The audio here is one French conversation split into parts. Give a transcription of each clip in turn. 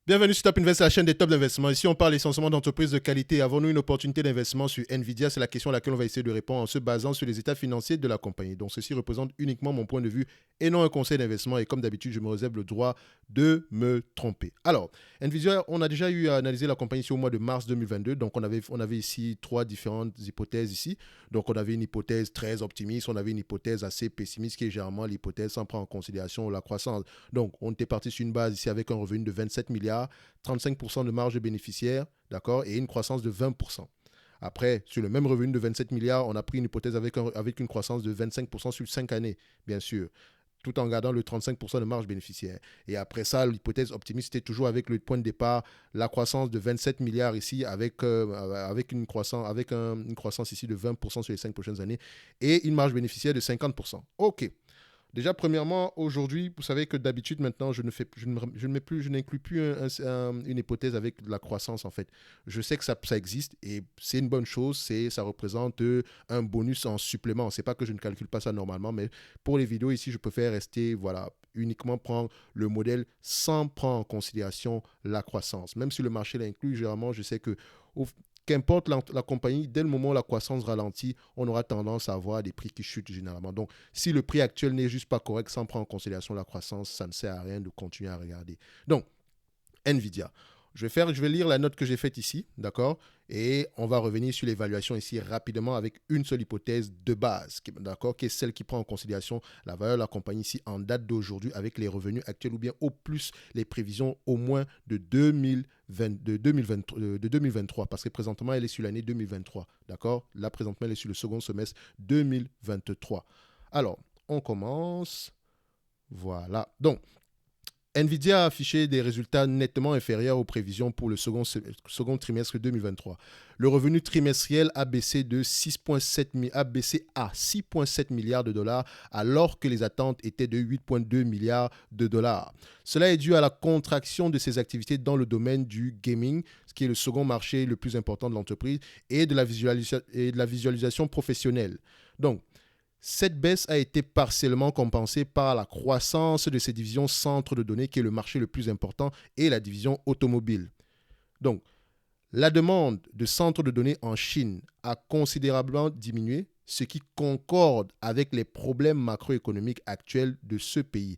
Bienvenue sur Top Invest, la chaîne des tops d'investissement. Ici, on parle essentiellement d'entreprises de qualité. Avons-nous une opportunité d'investissement sur Nvidia? C'est la question à laquelle on va essayer de répondre en se basant sur les états financiers de la compagnie. Donc, ceci représente uniquement mon point de vue et non un conseil d'investissement. Et comme d'habitude, je me réserve le droit de me tromper. Alors, Nvidia, on a déjà eu à analyser la compagnie ici au mois de mars 2022. Donc, on avait ici trois différentes hypothèses ici. Donc, on avait une hypothèse très optimiste, on avait une hypothèse assez pessimiste qui est généralement l'hypothèse sans prendre en considération la croissance. Donc, on était parti sur une base ici avec un revenu de 27 milliards. 35% de marge bénéficiaire, d'accord, et une croissance de 20%. Après, sur le même revenu de 27 milliards, on a pris une hypothèse avec une croissance de 25% sur 5 années, bien sûr, tout en gardant le 35% de marge bénéficiaire. Et après ça, l'hypothèse optimiste était toujours avec le point de départ, la croissance de 27 milliards ici, avec une croissance ici de 20% sur les 5 prochaines années, et une marge bénéficiaire de 50%. OK. Déjà, premièrement, aujourd'hui, vous savez que d'habitude, maintenant, je n'inclus plus une hypothèse avec la croissance, en fait. Je sais que ça existe et c'est une bonne chose. Ça représente un bonus en supplément. C'est pas que je ne calcule pas ça normalement, mais pour les vidéos ici, je préfère rester, voilà, uniquement prendre le modèle sans prendre en considération la croissance. Même si le marché l'inclut, généralement, je sais que qu'importe la compagnie, dès le moment où la croissance ralentit, on aura tendance à avoir des prix qui chutent généralement. Donc, si le prix actuel n'est juste pas correct sans prendre en considération la croissance, ça ne sert à rien de continuer à regarder. Donc, Nvidia. Je vais lire la note que j'ai faite ici, d'accord? Et on va revenir sur l'évaluation ici rapidement avec une seule hypothèse de base, d'accord? Qui est celle qui prend en considération la valeur de la compagnie ici en date d'aujourd'hui avec les revenus actuels ou bien au plus les prévisions au moins de 2023, parce que présentement elle est sur l'année 2023, d'accord? Là présentement elle est sur le second semestre 2023. Alors, on commence. Voilà. Donc, Nvidia a affiché des résultats nettement inférieurs aux prévisions pour le second trimestre 2023. Le revenu trimestriel a baissé à 6,7 milliards de dollars alors que les attentes étaient de 8,2 milliards de dollars. Cela est dû à la contraction de ses activités dans le domaine du gaming, ce qui est le second marché le plus important de l'entreprise, et de la visualisation professionnelle. Donc, cette baisse a été partiellement compensée par la croissance de ses divisions centres de données, qui est le marché le plus important, et la division automobile. Donc, la demande de centres de données en Chine a considérablement diminué, ce qui concorde avec les problèmes macroéconomiques actuels de ce pays.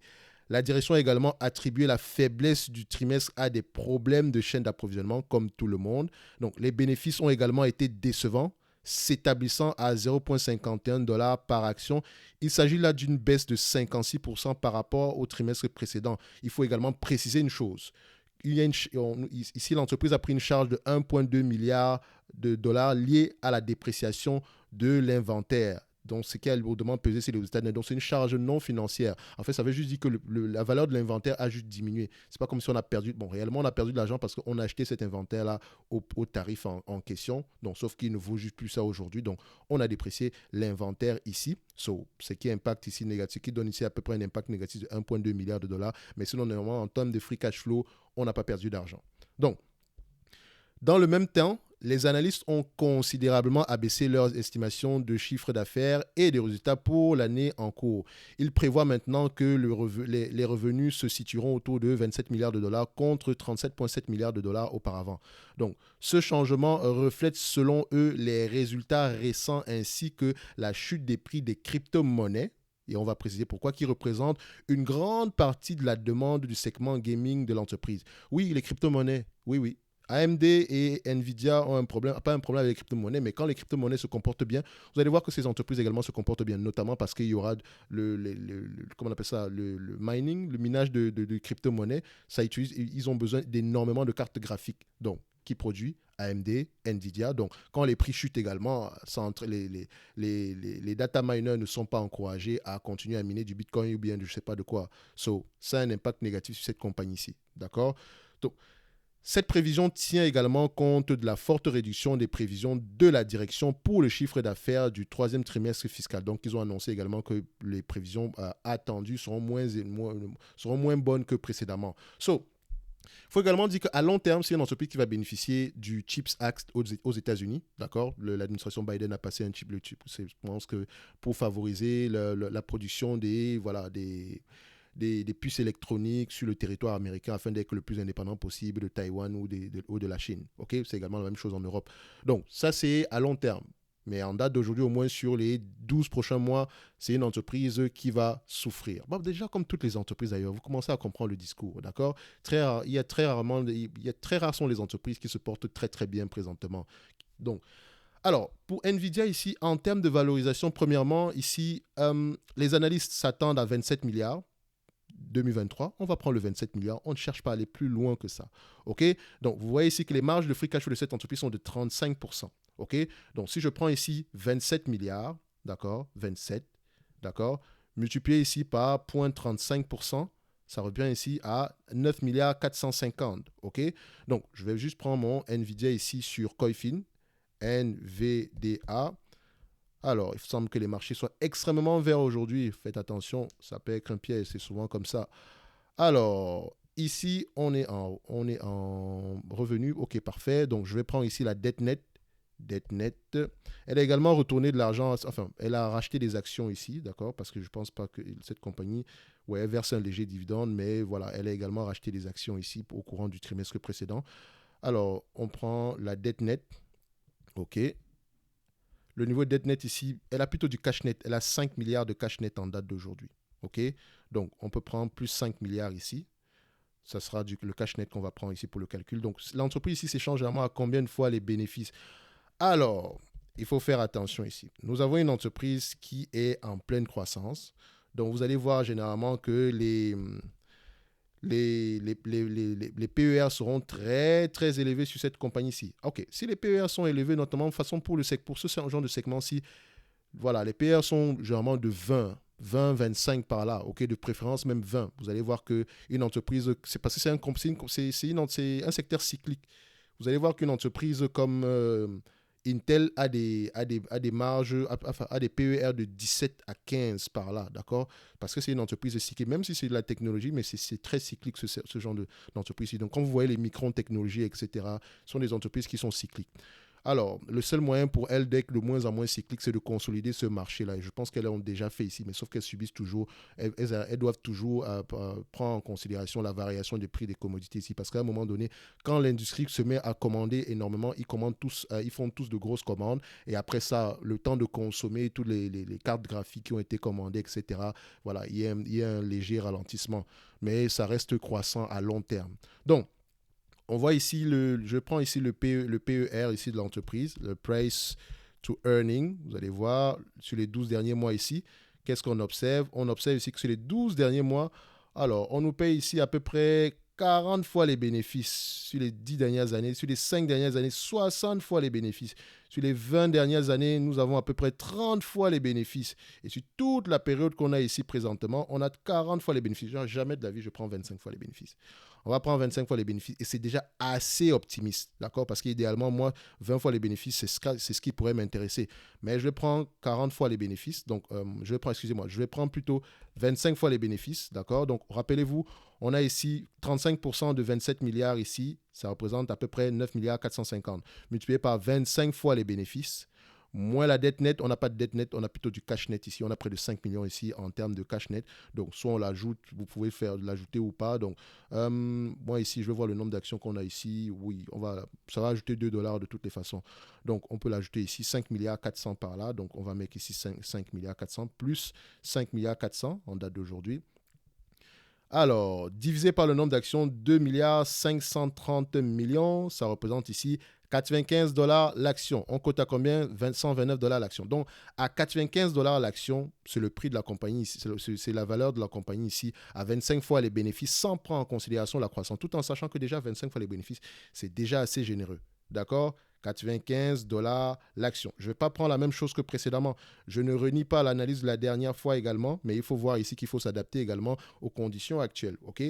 La direction a également attribué la faiblesse du trimestre à des problèmes de chaîne d'approvisionnement, comme tout le monde. Donc, les bénéfices ont également été décevants, s'établissant à 0,51 $ par action. Il s'agit là d'une baisse de 56% par rapport au trimestre précédent. Il faut également préciser une chose. Ici, l'entreprise a pris une charge de 1,2 milliard de dollars liée à la dépréciation de l'inventaire. Donc, ce qui a lourdement pesé sur les résultats nets. Donc, c'est une charge non financière. En fait, ça veut juste dire que la valeur de l'inventaire a juste diminué. C'est pas comme si on a perdu. Bon, réellement, on a perdu de l'argent parce qu'on a acheté cet inventaire-là au tarif en question. Donc, sauf qu'il ne vaut juste plus ça aujourd'hui. Donc, on a déprécié l'inventaire ici. Ce qui impacte ici négatif, qui donne ici à peu près un impact négatif de 1,2 milliard de dollars. Mais sinon, normalement, en termes de free cash flow, on n'a pas perdu d'argent. Donc, dans le même temps, les analystes ont considérablement abaissé leurs estimations de chiffre d'affaires et des résultats pour l'année en cours. Ils prévoient maintenant que les revenus se situeront autour de 27 milliards de dollars contre 37,7 milliards de dollars auparavant. Donc, ce changement reflète selon eux les résultats récents ainsi que la chute des prix des crypto-monnaies, et on va préciser pourquoi, qui représente une grande partie de la demande du segment gaming de l'entreprise. Oui, les crypto-monnaies, oui. AMD et Nvidia ont pas un problème avec les crypto-monnaies, mais quand les crypto-monnaies se comportent bien, vous allez voir que ces entreprises également se comportent bien, notamment parce qu'il y aura comment on appelle ça, le mining, le minage de crypto-monnaies. Ils ont besoin d'énormément de cartes graphiques, donc qui produit AMD, Nvidia. Donc, quand les prix chutent également, les data miners ne sont pas encouragés à continuer à miner du Bitcoin ou bien je ne sais pas de quoi. Ça a un impact négatif sur cette compagnie-ci. D'accord? Donc, cette prévision tient également compte de la forte réduction des prévisions de la direction pour le chiffre d'affaires du troisième trimestre fiscal. Donc, ils ont annoncé également que les prévisions attendues seront moins bonnes que précédemment. Il faut également dire qu'à long terme, c'est une entreprise qui va bénéficier du CHIPS Act aux États-Unis. D'accord? L'administration Biden a passé je pense que pour favoriser la production des des puces électroniques sur le territoire américain afin d'être le plus indépendant possible de Taïwan ou de la Chine. Ok, c'est également la même chose en Europe. Donc, ça, c'est à long terme. Mais en date d'aujourd'hui, au moins sur les 12 prochains mois, c'est une entreprise qui va souffrir. Bon, déjà, comme toutes les entreprises d'ailleurs, vous commencez à comprendre le discours, d'accord? Il y a très rares sont les entreprises qui se portent très très bien présentement. Donc, alors, pour Nvidia ici, en termes de valorisation, premièrement, ici, les analystes s'attendent à 27 milliards. 2023, on va prendre le 27 milliards, on ne cherche pas à aller plus loin que ça. OK? Donc, vous voyez ici que les marges de free cash flow de cette entreprise sont de 35%. OK? Donc, si je prends ici 27 milliards, d'accord? 27, d'accord? Multiplié ici par 0,35%, ça revient ici à 9 milliards 450. OK? Donc, je vais juste prendre mon Nvidia ici sur Coifin, NVDA. Alors, il semble que les marchés soient extrêmement verts aujourd'hui. Faites attention, ça peut être un piège, c'est souvent comme ça. Alors, ici, on est en revenu. OK, parfait. Donc, je vais prendre ici la dette nette. Dette nette. Elle a également retourné de l'argent, enfin, elle a racheté des actions ici, d'accord, parce que je ne pense pas que cette compagnie, ouais, elle verse un léger dividende, mais voilà, elle a également racheté des actions ici au courant du trimestre précédent. Alors, on prend la dette nette. OK. Le niveau de dette net ici, elle a plutôt du cash net. Elle a 5 milliards de cash net en date d'aujourd'hui. OK? Donc, on peut prendre plus 5 milliards ici. Ça sera le cash net qu'on va prendre ici pour le calcul. Donc, l'entreprise ici s'échange généralement à combien de fois les bénéfices? Alors, il faut faire attention ici. Nous avons une entreprise qui est en pleine croissance. Donc, vous allez voir généralement que les PER seront très, très élevés sur cette compagnie-ci. OK, si les PER sont élevés, notamment de façon pour ce genre de segment-ci, voilà, les PER sont généralement de 20, 25 par là, OK, de préférence même 20. Vous allez voir qu'une entreprise, c'est parce que c'est un secteur cyclique. Vous allez voir qu'une entreprise comme Intel a des marges, enfin, a des PER de 17 à 15 par là, d'accord? Parce que c'est une entreprise cyclique, même si c'est de la technologie, mais c'est très cyclique ce genre d'entreprise. Donc, quand vous voyez les Micron Technologies, etc., ce sont des entreprises qui sont cycliques. Alors, le seul moyen pour elles d'être de moins en moins cyclique, c'est de consolider ce marché-là. Et je pense qu'elles l'ont déjà fait ici, mais sauf qu'elles subissent toujours, elles doivent toujours prendre en considération la variation des prix des commodités ici. Parce qu'à un moment donné, quand l'industrie se met à commander énormément, ils font tous de grosses commandes. Et après ça, le temps de consommer toutes les cartes graphiques qui ont été commandées, etc., voilà, il y a un léger ralentissement. Mais ça reste croissant à long terme. Donc, on voit ici, je prends ici le PER ici de l'entreprise, le Price to Earning. Vous allez voir sur les 12 derniers mois ici, qu'est-ce qu'on observe? On observe ici que sur les 12 derniers mois, alors on nous paye ici à peu près 40 fois les bénéfices sur les 10 dernières années. Sur les 5 dernières années, 60 fois les bénéfices. Sur les 20 dernières années, nous avons à peu près 30 fois les bénéfices. Et sur toute la période qu'on a ici présentement, on a 40 fois les bénéfices. Genre, jamais de la vie, je prends 25 fois les bénéfices. On va prendre 25 fois les bénéfices et c'est déjà assez optimiste, d'accord? Parce qu'idéalement, moi, 20 fois les bénéfices, c'est ce qui pourrait m'intéresser. Mais je vais prendre 40 fois les bénéfices. Donc, je vais prendre plutôt 25 fois les bénéfices, d'accord? Donc, rappelez-vous, on a ici 35% de 27 milliards ici. Ça représente à peu près 9 milliards 450. Multiplié par 25 fois les bénéfices. Moins la dette nette, on n'a pas de dette nette, on a plutôt du cash net ici. On a près de 5 millions ici en termes de cash net. Donc, soit on l'ajoute, vous pouvez l'ajouter ou pas. Donc, moi ici, je vais voir le nombre d'actions qu'on a ici. Oui, ça va ajouter 2 dollars de toutes les façons. Donc, on peut l'ajouter ici 5 milliards 400 par là. Donc, on va mettre ici 5 milliards 400 plus 5 milliards 400 en date d'aujourd'hui. Alors, divisé par le nombre d'actions, 2 milliards 530 millions, ça représente ici 95 dollars l'action. On cote à combien? 129 dollars l'action. Donc, à 95 dollars l'action, c'est le prix de la compagnie ici, c'est la valeur de la compagnie ici, à 25 fois les bénéfices, sans prendre en considération la croissance, tout en sachant que déjà 25 fois les bénéfices, c'est déjà assez généreux. D'accord? 95 dollars l'action. Je ne vais pas prendre la même chose que précédemment. Je ne renie pas l'analyse de la dernière fois également, mais il faut voir ici qu'il faut s'adapter également aux conditions actuelles. OK?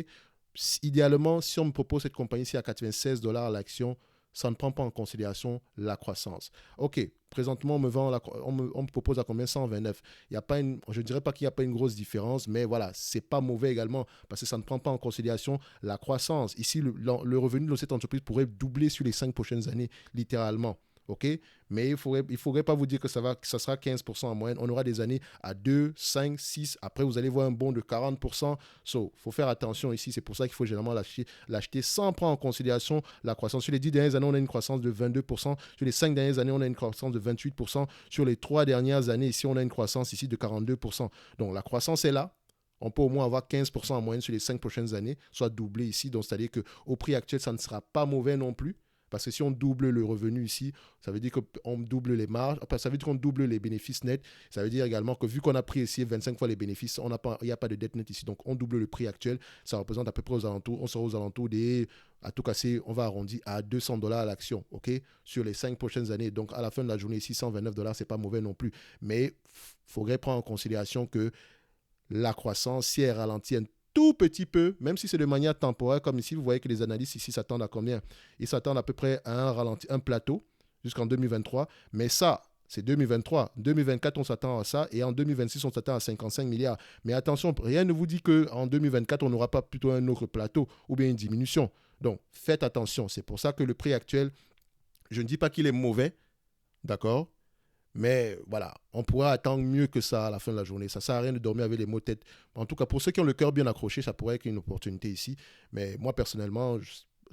Idéalement, si on me propose cette compagnie-ci à 96 dollars l'action, ça ne prend pas en considération la croissance. OK, présentement, on me propose à combien? 129. Je ne dirais pas qu'il n'y a pas une grosse différence, mais voilà, ce n'est pas mauvais également parce que ça ne prend pas en considération la croissance. Ici, le revenu de cette entreprise pourrait doubler sur les 5 prochaines années, littéralement. OK? Mais il faudrait pas vous dire que ça sera 15% en moyenne. On aura des années à 2, 5, 6. Après, vous allez voir un bond de 40%. So, il faut faire attention ici. C'est pour ça qu'il faut généralement l'acheter sans prendre en considération la croissance. Sur les 10 dernières années, on a une croissance de 22%. Sur les 5 dernières années, on a une croissance de 28%. Sur les 3 dernières années, ici, on a une croissance ici de 42%. Donc, la croissance est là. On peut au moins avoir 15% en moyenne sur les 5 prochaines années, soit doublé ici. Donc, c'est-à-dire qu'au prix actuel, ça ne sera pas mauvais non plus. Parce que si on double le revenu ici, ça veut dire qu'on double les marges, ça veut dire qu'on double les bénéfices nets. Ça veut dire également que vu qu'on a pris ici 25 fois les bénéfices, il n'y a pas de dette nette ici. Donc on double le prix actuel. Ça représente à peu près aux alentours, on sera aux alentours des, à tout casser, on va arrondir à $200 à l'action, OK, sur les 5 prochaines années. Donc à la fin de la journée ici, $129, c'est pas mauvais non plus. Mais il faudrait prendre en considération que la croissance, si elle ralentit un tout petit peu, même si c'est de manière temporaire, comme ici, vous voyez que les analystes ici s'attendent à combien? Ils s'attendent à peu près à un plateau jusqu'en 2023. Mais ça, c'est 2023. 2024, on s'attend à ça. Et en 2026, on s'attend à 55 milliards. Mais attention, rien ne vous dit qu'en 2024, on n'aura pas plutôt un autre plateau ou bien une diminution. Donc, faites attention. C'est pour ça que le prix actuel, je ne dis pas qu'il est mauvais, d'accord? Mais voilà, on pourra attendre mieux que ça à la fin de la journée. Ça ne sert à rien de dormir avec les maux de tête. En tout cas, pour ceux qui ont le cœur bien accroché, ça pourrait être une opportunité ici. Mais moi, personnellement,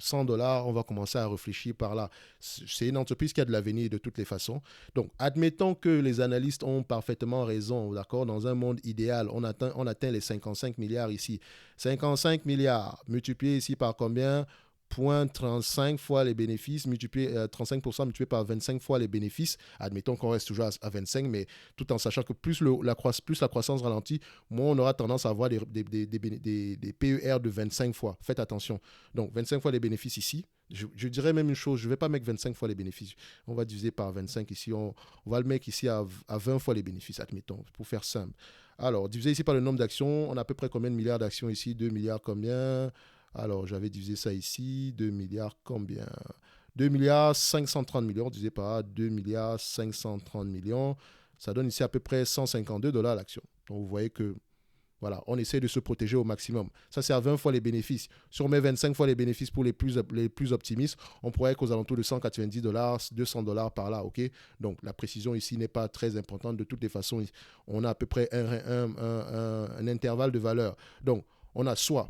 $100, on va commencer à réfléchir par là. C'est une entreprise qui a de l'avenir de toutes les façons. Donc, admettons que les analystes ont parfaitement raison, d'accord? Dans un monde idéal, on atteint les 55 milliards ici. 55 milliards multiplié ici par combien? 0,35 fois les bénéfices, 35% multiplié par 25 fois les bénéfices. Admettons qu'on reste toujours à 25, mais tout en sachant que plus la croissance ralentit, moins on aura tendance à avoir des PER de 25 fois. Faites attention. Donc, 25 fois les bénéfices ici. Je dirais même une chose, je ne vais pas mettre 25 fois les bénéfices. On va diviser par 25 ici. On va le mettre ici à 20 fois les bénéfices, admettons, pour faire simple. Alors, divisé ici par le nombre d'actions, on a à peu près combien de milliards d'actions ici? 2 milliards combien? Alors, j'avais divisé ça ici. 2 milliards combien? 2 milliards 530 millions divisé par 2 milliards 530 millions. Ça donne ici à peu près $152 l'action. Donc, vous voyez que, voilà, on essaie de se protéger au maximum. Ça, c'est à 20 fois les bénéfices. Si on met 25 fois les bénéfices pour les plus optimistes, on pourrait être aux alentours de $190, $200 par là, OK? Donc, la précision ici n'est pas très importante. De toutes les façons, on a à peu près un intervalle de valeur. Donc, on a soit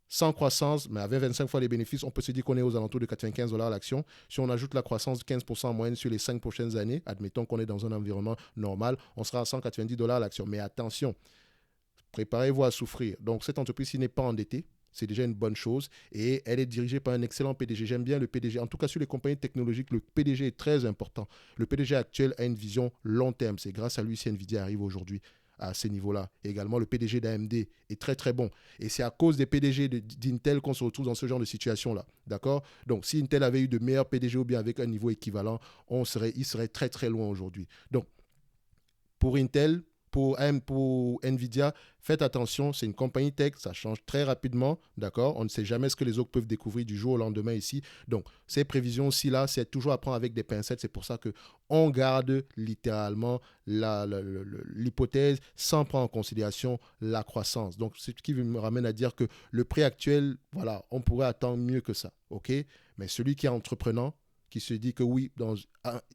sans croissance, mais avec 25 fois les bénéfices, on peut se dire qu'on est aux alentours de $95 l'action. Si on ajoute la croissance de 15% en moyenne sur les 5 prochaines années, admettons qu'on est dans un environnement normal, on sera à $190 l'action. Mais attention, préparez-vous à souffrir. Donc, cette entreprise-ci n'est pas endettée. C'est déjà une bonne chose. Et elle est dirigée par un excellent PDG. J'aime bien le PDG. En tout cas, sur les compagnies technologiques, le PDG est très important. Le PDG actuel a une vision long terme. C'est grâce à lui si Nvidia arrive aujourd'hui à ces niveaux-là. Et également, le PDG d'AMD est très, très bon. Et c'est à cause des PDG d'Intel qu'on se retrouve dans ce genre de situation-là. D'accord? Donc, si Intel avait eu de meilleurs PDG ou bien avec un niveau équivalent, il serait très, très loin aujourd'hui. Donc, pour Intel, pour Nvidia, faites attention, c'est une compagnie tech, ça change très rapidement, d'accord? On ne sait jamais ce que les autres peuvent découvrir du jour au lendemain ici. Donc, ces prévisions aussi là, c'est toujours à prendre avec des pincettes. C'est pour ça que on garde littéralement l'hypothèse sans prendre en considération la croissance. Donc, ce qui me ramène à dire que le prix actuel, voilà, on pourrait attendre mieux que ça, ok? Mais celui qui est entreprenant, qui se dit que oui,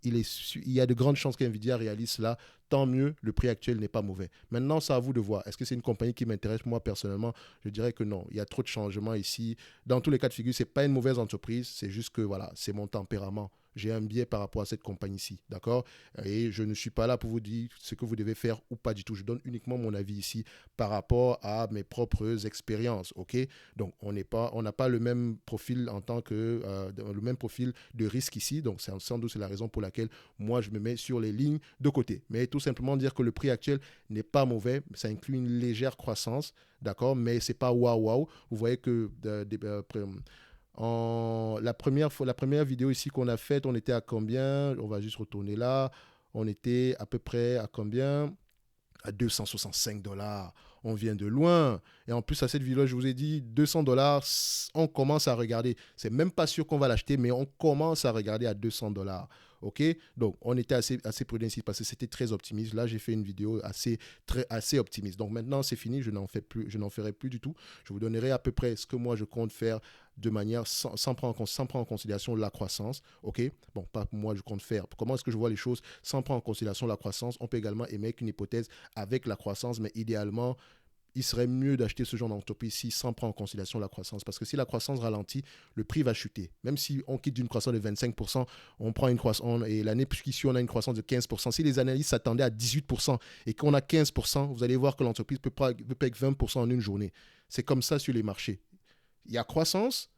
il y a de grandes chances qu'NVIDIA réalise cela, tant mieux, le prix actuel n'est pas mauvais. Maintenant, c'est à vous de voir. Est-ce que c'est une compagnie qui m'intéresse? Moi, personnellement, je dirais que non. Il y a trop de changements ici. Dans tous les cas de figure, ce n'est pas une mauvaise entreprise. C'est juste que, voilà, c'est mon tempérament. J'ai un biais par rapport à cette compagnie-ci, d'accord? Et je ne suis pas là pour vous dire ce que vous devez faire ou pas du tout. Je donne uniquement mon avis ici par rapport à mes propres expériences, ok? Donc, on n'a pas le même profil en tant que le même profil de risque ici. Donc, sans doute c'est la raison pour laquelle moi je me mets sur les lignes de côté. Mais tout simplement dire que le prix actuel n'est pas mauvais. Ça inclut une légère croissance, d'accord? Mais c'est pas waouh waouh. Vous voyez que la première vidéo ici qu'on a faite, on était à combien? On va juste retourner là. On était à peu près à combien? À $265. On vient de loin. Et en plus, à cette vidéo, je vous ai dit, $200, on commence à regarder. C'est même pas sûr qu'on va l'acheter, mais on commence à regarder à $200. OK? Donc, on était assez prudent ici parce que c'était très optimiste. Là, j'ai fait une vidéo assez optimiste. Donc, maintenant, c'est fini. Je n'en ferai plus du tout. Je vous donnerai à peu près ce que moi, je compte faire de manière sans prendre en considération la croissance. OK? Bon, pas moi, je compte faire. Comment est-ce que je vois les choses sans prendre en considération la croissance? On peut également émettre une hypothèse avec la croissance, mais idéalement, il serait mieux d'acheter ce genre d'entreprise-ci sans prendre en considération la croissance. Parce que si la croissance ralentit, le prix va chuter. Même si on quitte d'une croissance de 25%, on prend une croissance, et l'année puisqu'ici on a une croissance de 15%. Si les analystes s'attendaient à 18% et qu'on a 15%, vous allez voir que l'entreprise peut perdre 20% en une journée. C'est comme ça sur les marchés. Il y a croissance,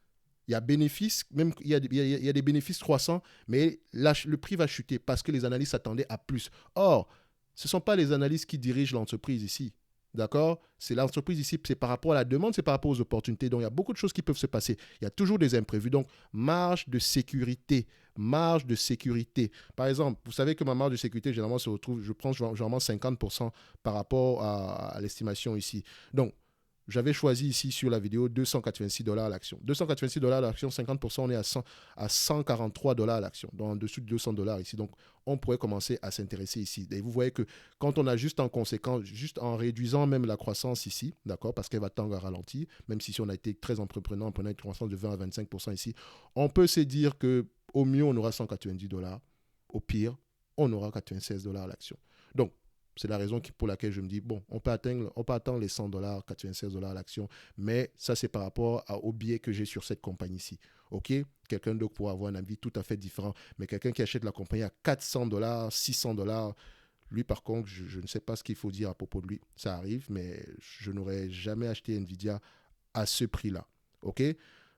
il y a bénéfices, même il y a des bénéfices croissants, mais le prix va chuter parce que les analystes s'attendaient à plus. Or, ce ne sont pas les analystes qui dirigent l'entreprise ici. D'accord? C'est l'entreprise ici, c'est par rapport à la demande, c'est par rapport aux opportunités. Donc, il y a beaucoup de choses qui peuvent se passer. Il y a toujours des imprévus. Donc, marge de sécurité. Marge de sécurité. Par exemple, vous savez que ma marge de sécurité, généralement, se retrouve, je prends généralement 50% par rapport à l'estimation ici. Donc, j'avais choisi ici sur la vidéo $286 à l'action. $286 à l'action, 50%, on est à $143 à l'action, donc en dessous de $200 ici. Donc, on pourrait commencer à s'intéresser ici. Et vous voyez que quand on ajuste en conséquence, juste en réduisant même la croissance ici, d'accord, parce qu'elle va tendre à ralentir, même si on a été très entreprenant en prenant une croissance de 20 à 25% ici, on peut se dire qu'au mieux, on aura $190. Au pire, on aura $96 à l'action. Donc, c'est la raison pour laquelle je me dis, bon, on peut attendre les $100, $96 à l'action, mais ça, c'est par rapport au biais que j'ai sur cette compagnie-ci. OK? Quelqu'un d'autre pourra avoir un avis tout à fait différent, mais quelqu'un qui achète la compagnie à $400, $600, lui, par contre, je ne sais pas ce qu'il faut dire à propos de lui. Ça arrive, mais je n'aurais jamais acheté Nvidia à ce prix-là. OK?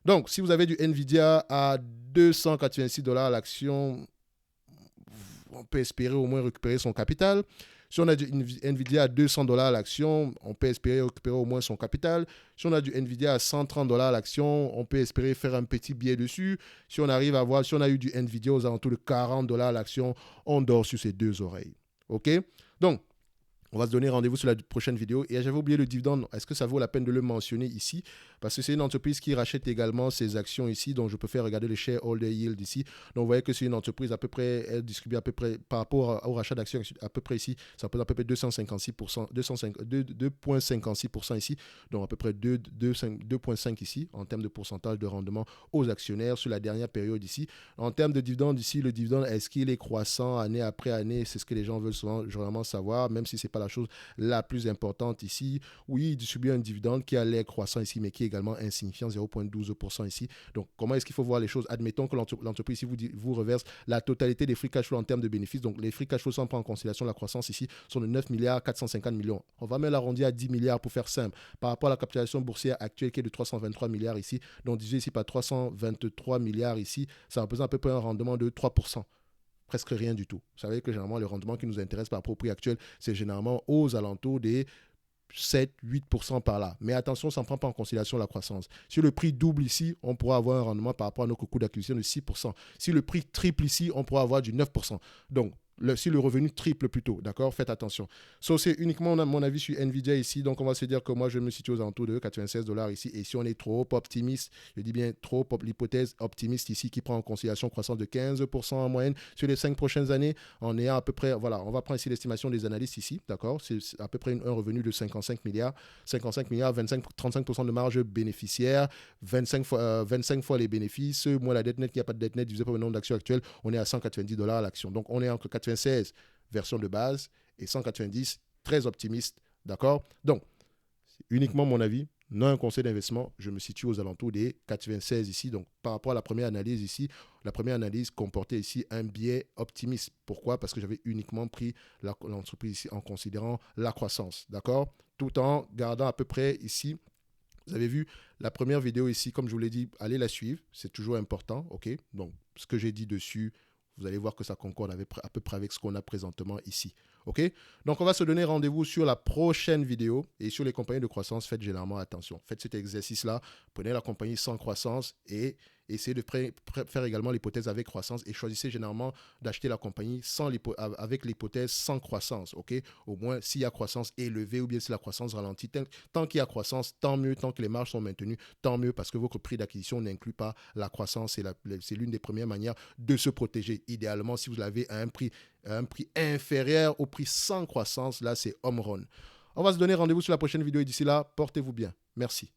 Donc, si vous avez du Nvidia à $286 à l'action, on peut espérer au moins récupérer son capital. Si on a du Nvidia à $200 à l'action, on peut espérer récupérer au moins son capital. Si on a du Nvidia à $130 à l'action, on peut espérer faire un petit billet dessus. Si on arrive à voir, si on a eu du Nvidia aux alentours de $40 à l'action, on dort sur ses deux oreilles. OK? Donc, on va se donner rendez-vous sur la prochaine vidéo. Et j'avais oublié le dividende. Est-ce que ça vaut la peine de le mentionner ici? Parce que c'est une entreprise qui rachète également ses actions ici. Donc, je peux faire regarder les shareholder yield ici. Donc, vous voyez que c'est une entreprise à peu près, elle distribue à peu près, par rapport au rachat d'actions, à peu près ici, ça représente à peu près 2,56% ici. Donc, à peu près 2,5 ici, en termes de pourcentage de rendement aux actionnaires sur la dernière période ici. En termes de dividende ici, le dividende, est-ce qu'il est croissant année après année? C'est ce que les gens veulent souvent vraiment savoir, même si ce n'est pas la chose la plus importante ici. Oui, il distribue un dividende qui a l'air croissant ici, mais qui est également insignifiant, 0,12% ici. Donc, comment est-ce qu'il faut voir les choses? Admettons que l'entreprise ici vous reverse la totalité des free cash flow en termes de bénéfices. Donc, les free cash flow sans prendre en considération la croissance ici sont de 9 milliards 450 millions. On va même l'arrondir à 10 milliards pour faire simple. Par rapport à la capitalisation boursière actuelle qui est de 323 milliards ici, donc divisé ici par 323 milliards ici, ça représente à peu près un rendement de 3%. Presque rien du tout. Vous savez que généralement, le rendement qui nous intéresse par rapport au prix actuel, c'est généralement aux alentours des 7-8% par là. Mais attention, ça ne prend pas en considération la croissance. Si le prix double ici, on pourra avoir un rendement par rapport à nos coûts d'acquisition de 6%. Si le prix triple ici, on pourra avoir du 9%. Donc, si le revenu triple plutôt, d'accord? Faites attention. So, c'est uniquement mon avis sur Nvidia ici. Donc, on va se dire que moi, je me situe aux alentours de $96 ici. Et si on est trop optimiste, je dis bien trop, l'hypothèse optimiste ici qui prend en considération une croissance de 15% en moyenne sur les 5 prochaines années, on est à peu près, voilà, on va prendre ici l'estimation des analystes ici, d'accord? C'est à peu près un revenu de 55 milliards, 35% de marge bénéficiaire, 25 fois les bénéfices, moins la dette nette, il n'y a pas de dette nette divisé par le nombre d'actions actuelles, on est à $190 à l'action. Donc, on est entre 96 version de base et 190 très optimiste, d'accord? Donc, c'est uniquement mon avis, non un conseil d'investissement, je me situe aux alentours des 96 ici. Donc, par rapport à la première analyse ici, la première analyse comportait ici un biais optimiste. Pourquoi? Parce que j'avais uniquement pris l'entreprise ici en considérant la croissance, d'accord? Tout en gardant à peu près ici. Vous avez vu la première vidéo ici, comme je vous l'ai dit, allez la suivre, c'est toujours important, ok? Donc, ce que j'ai dit dessus, vous allez voir que ça concorde à peu près avec ce qu'on a présentement ici. OK? Donc, on va se donner rendez-vous sur la prochaine vidéo. Et sur les compagnies de croissance, faites généralement attention. Faites cet exercice-là. Prenez la compagnie sans croissance et essayez de faire également l'hypothèse avec croissance et choisissez généralement d'acheter la compagnie avec l'hypothèse sans croissance. Ok, au moins, s'il y a croissance élevée ou bien si la croissance ralentit, tant qu'il y a croissance, tant mieux. Tant que les marges sont maintenues, tant mieux, parce que votre prix d'acquisition n'inclut pas la croissance. C'est l'une des premières manières de se protéger. Idéalement, si vous l'avez à un prix inférieur au prix sans croissance, là, c'est home run. On va se donner rendez-vous sur la prochaine vidéo et d'ici là, portez-vous bien. Merci.